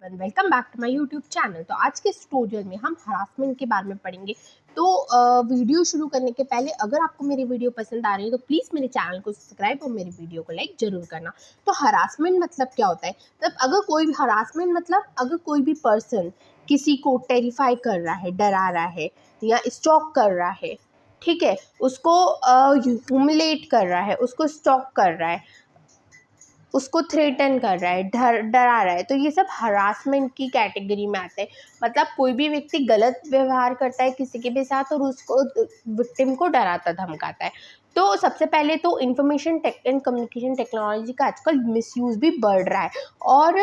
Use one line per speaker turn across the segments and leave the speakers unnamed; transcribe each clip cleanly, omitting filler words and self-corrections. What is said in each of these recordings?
Everyone, welcome back to my YouTube channel. तो आज के इस ट्यूटोरियल में हम हरासमेंट के बारे में पढ़ेंगे। तो वीडियो शुरू करने के पहले अगर आपको मेरी वीडियो पसंद आ रही है तो प्लीज़ मेरे चैनल को सब्सक्राइब और मेरी वीडियो को लाइक ज़रूर करना। तो हरासमेंट मतलब क्या होता है? तब अगर कोई भी हरासमेंट मतलब अगर कोई भी पर्सन किसी को टेरिफाई कर रहा है, डरा रहा है या स्टॉक कर रहा है, ठीक है, उसको ह्यूमिलेट कर रहा है, उसको स्टॉक कर रहा है, उसको थ्रेटन कर रहा है, डरा रहा है, तो ये सब हरासमेंट की कैटेगरी में आते हैं। मतलब कोई भी व्यक्ति गलत व्यवहार करता है किसी के भी साथ और उसको विक्टिम को डराता धमकाता है। तो सबसे पहले तो information tech and communication technology का आजकल मिसयूज़ भी बढ़ रहा है और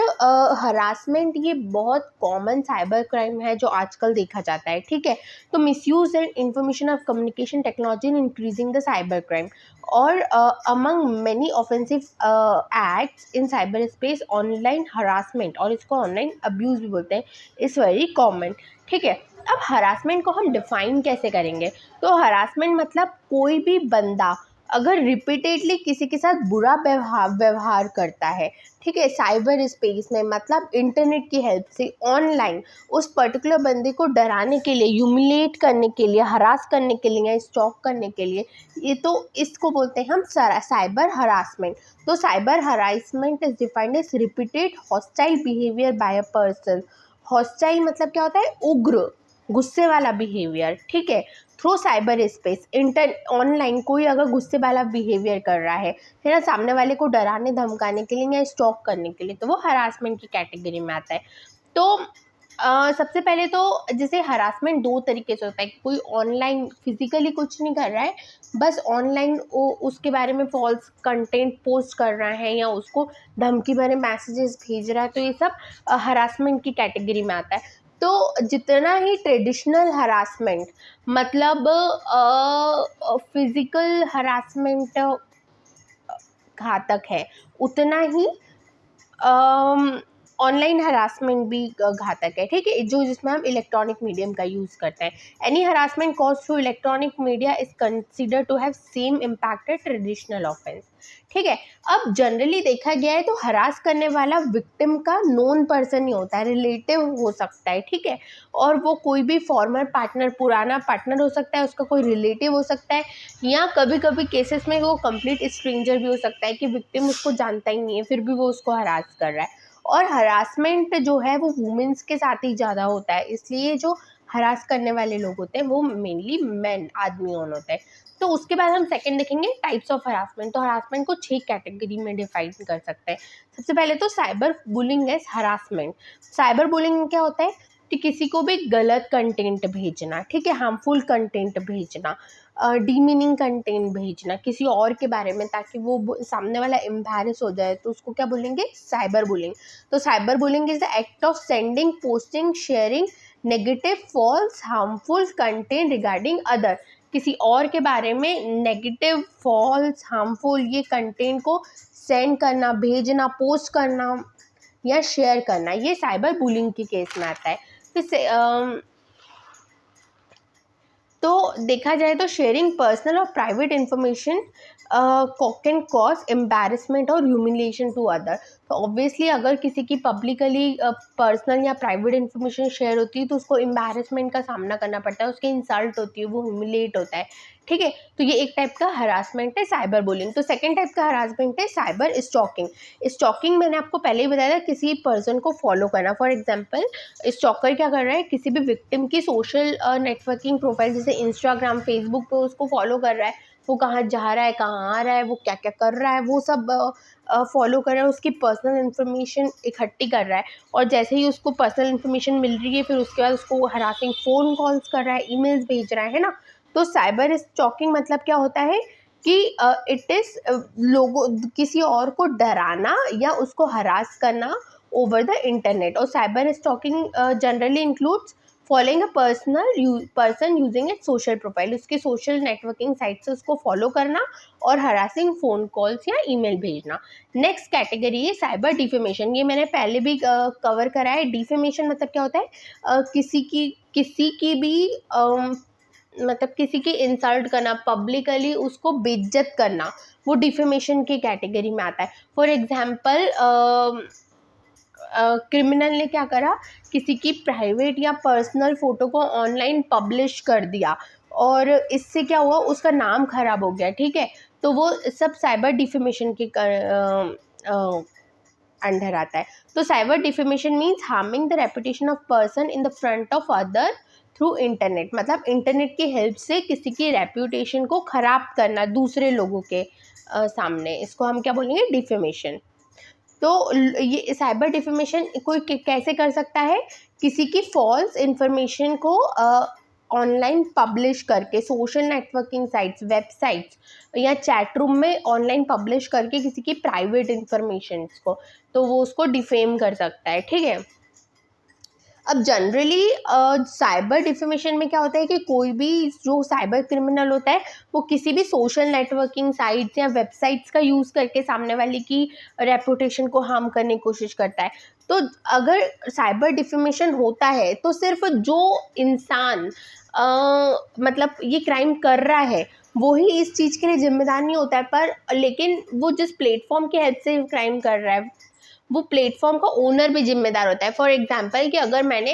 हरासमेंट ये बहुत कॉमन साइबर क्राइम है जो आजकल देखा जाता है, ठीक है। तो misuse and information of communication technology in increasing the cyber crime और among many offensive acts in cyber space online harassment, और इसको ऑनलाइन अब्यूज़ भी बोलते हैं, इज़ वेरी कॉमन, ठीक है। अब हरासमेंट को हम डिफाइन कैसे करेंगे? तो हरासमेंट मतलब कोई भी बंदा अगर रिपीटेडली किसी के साथ बुरा व्यवहार करता है, ठीक है, साइबर स्पेस में, मतलब इंटरनेट की हेल्प से ऑनलाइन उस पर्टिकुलर बंदे को डराने के लिए, ह्यूमिलेट करने के लिए, हरास करने के लिए या स्टॉक करने के लिए, ये तो इसको बोलते हैं हम साइबर हरासमेंट। तो cyber harassment is defined as repeated hostile behaviour by a person. Hostile मतलब क्या होता है? उग्र, गुस्से वाला बिहेवियर, ठीक है, थ्रू साइबर स्पेस, ऑनलाइन कोई अगर गुस्से वाला बिहेवियर कर रहा है ना, सामने वाले को डराने धमकाने के लिए या स्टॉक करने के लिए, तो वो हरासमेंट की कैटेगरी में आता है। तो सबसे पहले तो जैसे हरासमेंट दो तरीके से होता है। कोई ऑनलाइन फिजिकली कुछ नहीं कर रहा है, बस ऑनलाइन उसके बारे में फॉल्स कंटेंट पोस्ट कर रहा है या उसको धमकी भरे मैसेजेस भेज रहा है, तो ये सब हरासमेंट की कैटेगरी में आता है। तो जितना ही ट्रेडिशनल हरासमेंट मतलब फिजिकल हरासमेंट घातक है, उतना ही ऑनलाइन हरासमेंट भी घातक है, ठीक है, जो जिसमें हम इलेक्ट्रॉनिक मीडियम का यूज़ करते हैं। Any harassment cause through electronic media is consider to have same impact traditional offence, ठीक है। अब जनरली देखा गया है तो हरास करने वाला विक्टिम का नोन पर्सन ही होता है, रिलेटिव हो सकता है, ठीक है, और वो कोई भी फॉर्मर पार्टनर, पुराना पार्टनर हो सकता है, उसका कोई रिलेटिव हो सकता है, या कभी कभी केसेस में वो कंप्लीट स्ट्रेंजर भी हो सकता है कि विक्टिम उसको जानता ही नहीं है, फिर भी वो उसको हरास कर रहा है। और हरासमेंट जो है वो वुमेन्स के साथ ही ज़्यादा होता है, इसलिए जो हरास करने वाले लोग होते हैं वो मेनली मैन, आदमी होते हैं। तो उसके बाद हम सेकंड देखेंगे टाइप्स ऑफ हरासमेंट। तो हरासमेंट को 6 कैटेगरी में डिफाइन कर सकते हैं। सबसे पहले तो cyber bullying as harassment. Cyber bullying क्या होता है कि किसी को भी गलत कंटेंट भेजना, ठीक है, हार्मफुल कंटेंट भेजना, डीमीनिंग कंटेंट भेजना किसी और के बारे में, ताकि वो सामने वाला एम्बैरेस हो जाए, तो उसको क्या बोलेंगे? Cyber bullying. तो cyber bullying is the act of sending, posting, sharing negative, false, harmful content regarding other. किसी और के बारे में नेगेटिव, फॉल्स, हार्मफुल ये कंटेंट को सेंड करना, भेजना, पोस्ट करना या शेयर करना, ये साइबर बुलिंग के केस में आता है। तो देखा जाए तो शेयरिंग पर्सनल और private information can cause embarrassment और ह्यूमिलिएशन टू अदर। तो ऑब्वियसली अगर किसी की पब्लिकली पर्सनल या प्राइवेट इंफॉर्मेशन शेयर होती है तो उसको एम्बैरेसमेंट का सामना करना पड़ता है, उसकी इंसल्ट होती है, वो ह्यूमिलिएट होता है, ठीक है। तो ये एक टाइप का हरासमेंट है, साइबर बुलिंग। तो सेकंड टाइप का हरासमेंट है साइबर स्टॉकिंग। स्टॉकिंग मैंने आपको पहले ही बताया था, किसी पर्सन को फॉलो करना। फॉर एग्जांपल, स्टॉकर क्या कर रहा है? किसी भी विक्टिम की सोशल नेटवर्किंग प्रोफाइल जैसे इंस्टाग्राम, फेसबुक पे उसको फॉलो कर रहा है, वो कहाँ जा रहा है, कहाँ आ रहा है, वो क्या क्या कर रहा है, वो सब फॉलो कर रहा है, उसकी पर्सनल इन्फॉर्मेशन इकट्ठी कर रहा है, और जैसे ही उसको पर्सनल इन्फॉर्मेशन मिल रही है फिर उसके बाद उसको हरासिंग फ़ोन कॉल्स कर रहा है, ईमेल्स भेज रहा है ना। तो साइबर स्टॉकिंग मतलब क्या होता है कि इट इज़ लोगों, किसी और को डराना या उसको हरास करना ओवर द इंटरनेट। और cyber stalking generally includes following a person using it social profile, उसके सोशल नेटवर्किंग साइट से उसको फॉलो करना और हरासिंग फ़ोन कॉल्स या ईमेल भेजना। नेक्स्ट कैटेगरी है साइबर डिफेमेशन। ये मैंने पहले भी कवर करा है। डिफेमेशन मतलब क्या होता है? किसी की भी मतलब किसी की इंसल्ट करना, पब्लिकली उसको बेइज्जत करना, वो डिफेमेशन की कैटेगरी में आता है। फॉर एग्जाम्पल क्रिमिनल ने क्या करा, किसी की प्राइवेट या पर्सनल फ़ोटो को ऑनलाइन पब्लिश कर दिया और इससे क्या हुआ, उसका नाम खराब हो गया, ठीक है। तो वो सब साइबर डिफेमेशन के अंडर आता है। तो cyber defamation means harming the reputation of person in the front of other through internet, मतलब इंटरनेट की हेल्प से किसी की रेपुटेशन को ख़राब करना दूसरे लोगों के सामने, इसको हम क्या बोलेंगे, डिफेमेशन। तो ये साइबर डिफेमेशन कोई कैसे कर सकता है, किसी की फॉल्स इंफॉर्मेशन को ऑनलाइन पब्लिश करके, सोशल नेटवर्किंग साइट्स, वेबसाइट्स या चैट रूम में ऑनलाइन पब्लिश करके किसी की प्राइवेट इंफॉर्मेशन को, तो वो उसको डिफेम कर सकता है, ठीक है। अब जनरली साइबर डिफेमेशन में क्या होता है कि कोई भी जो साइबर क्रिमिनल होता है वो किसी भी सोशल नेटवर्किंग साइट्स या वेबसाइट्स का यूज़ करके सामने वाले की रेपुटेशन को हार्म करने की कोशिश करता है। तो अगर साइबर डिफेमेशन होता है तो सिर्फ जो इंसान मतलब ये क्राइम कर रहा है वो ही इस चीज़ के लिए जिम्मेदार नहीं होता है, पर लेकिन वो जिस प्लेटफॉर्म की हेल्प से क्राइम कर रहा है वो प्लेटफॉर्म का ओनर भी जिम्मेदार होता है। फॉर एग्जांपल कि अगर मैंने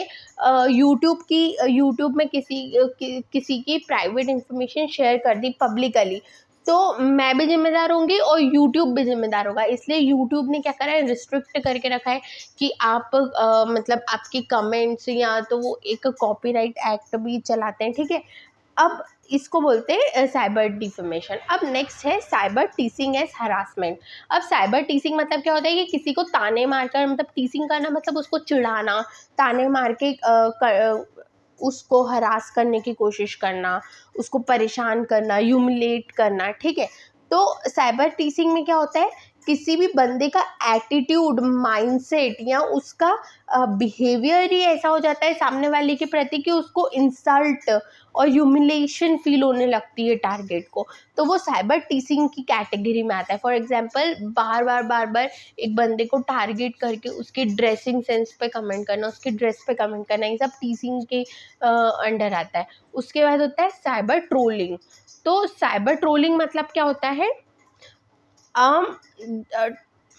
यूट्यूब में किसी की प्राइवेट इंफॉर्मेशन शेयर कर दी पब्लिकली, तो मैं भी जिम्मेदार होंगी और यूट्यूब भी जिम्मेदार होगा। इसलिए यूट्यूब ने क्या करा है, रिस्ट्रिक्ट करके रखा है कि आप मतलब आपके कमेंट्स या तो वो एक कॉपीराइट एक्ट भी चलाते हैं, ठीक है। अब इसको बोलते हैं साइबर डिफेमेशन। अब नेक्स्ट है साइबर टीसिंग एज हरासमेंट। अब साइबर टीसिंग मतलब क्या होता है कि किसी को ताने मारकर, मतलब टीसिंग करना मतलब उसको चिढ़ाना, ताने मार के उसको हरास करने की कोशिश करना, उसको परेशान करना, ह्यूमिलेट करना, ठीक है। तो साइबर टीसिंग में क्या होता है, किसी भी बंदे का एटीट्यूड, माइंडसेट या उसका बिहेवियर ही ऐसा हो जाता है सामने वाले के प्रति कि उसको इंसल्ट और ह्यूमिलेशन फील होने लगती है टारगेट को, तो वो साइबर टीसिंग की कैटेगरी में आता है। फॉर एग्जांपल बार बार एक बंदे को टारगेट करके उसके ड्रेसिंग सेंस पे कमेंट करना, उसके ड्रेस पे कमेंट करना, ये सब टीसिंग के अंडर आता है। उसके बाद होता है साइबर ट्रोलिंग। तो साइबर ट्रोलिंग मतलब क्या होता है,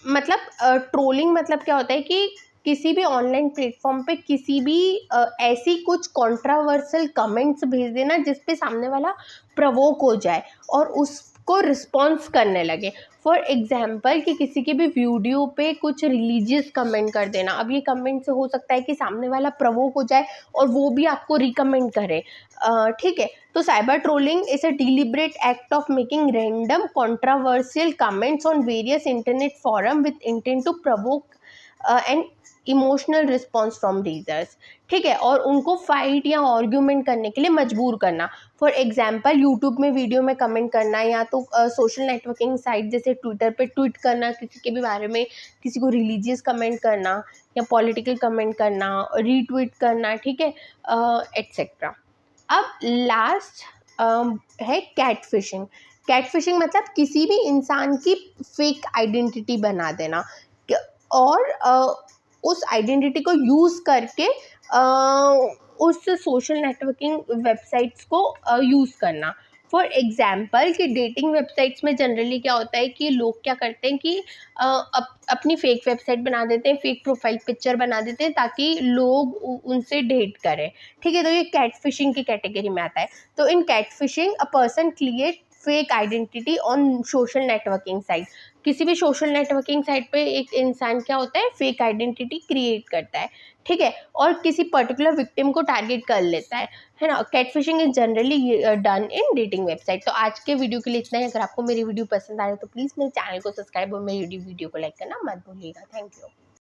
मतलब ट्रोलिंग मतलब क्या होता है कि किसी भी ऑनलाइन प्लेटफॉर्म पे किसी भी ऐसी कुछ कंट्रोवर्शियल कमेंट्स भेज देना जिस पे सामने वाला प्रवोक हो जाए और उसको रिस्पॉन्स करने लगे। फॉर एग्जाम्पल कि किसी के भी वीडियो पे कुछ रिलीजियस कमेंट कर देना। अब ये कमेंट से हो सकता है कि सामने वाला प्रवोक हो जाए और वो भी आपको रिकमेंड करे, ठीक है। तो cyber trolling is a deliberate act of making random controversial comments on various internet forum with intent to provoke and emotional response from readers, ठीक है, और उनको फाइट या आर्ग्यूमेंट करने के लिए मजबूर करना। फॉर एग्जांपल यूट्यूब में वीडियो में कमेंट करना, या तो सोशल नेटवर्किंग साइट जैसे ट्विटर पे ट्वीट करना किसी के भी बारे में, किसी को रिलीजियस कमेंट करना या पॉलिटिकल कमेंट करना, रीट्वीट करना, ठीक है, एट्सेट्रा। अब लास्ट है कैटफिशिंग। कैटफिशिंग मतलब किसी भी इंसान की फेक आइडेंटिटी बना देना और उस आइडेंटिटी को यूज़ करके उस सोशल नेटवर्किंग वेबसाइट्स को यूज़ करना। फॉर एग्जाम्पल कि डेटिंग वेबसाइट्स में जनरली क्या होता है कि लोग क्या करते हैं कि अपनी फेक वेबसाइट बना देते हैं, फेक प्रोफाइल पिक्चर बना देते हैं ताकि लोग उनसे डेट करें, ठीक है। तो ये कैटफिशिंग की कैटेगरी में आता है। तो in catfishing a person create fake identity on social networking site. किसी भी सोशल नेटवर्किंग साइट पे एक इंसान क्या होता है, फेक आइडेंटिटी क्रिएट करता है, ठीक है, और किसी पर्टिकुलर विक्टिम को टारगेट कर लेता है ना। Catfishing is generally done in dating website. तो आज के वीडियो के लिए इतना ही। अगर आपको मेरी वीडियो पसंद आ रही है तो प्लीज़ मेरे चैनल को सब्सक्राइब और मेरी वीडियो को लाइक करना मत भूलिएगा। Thank you.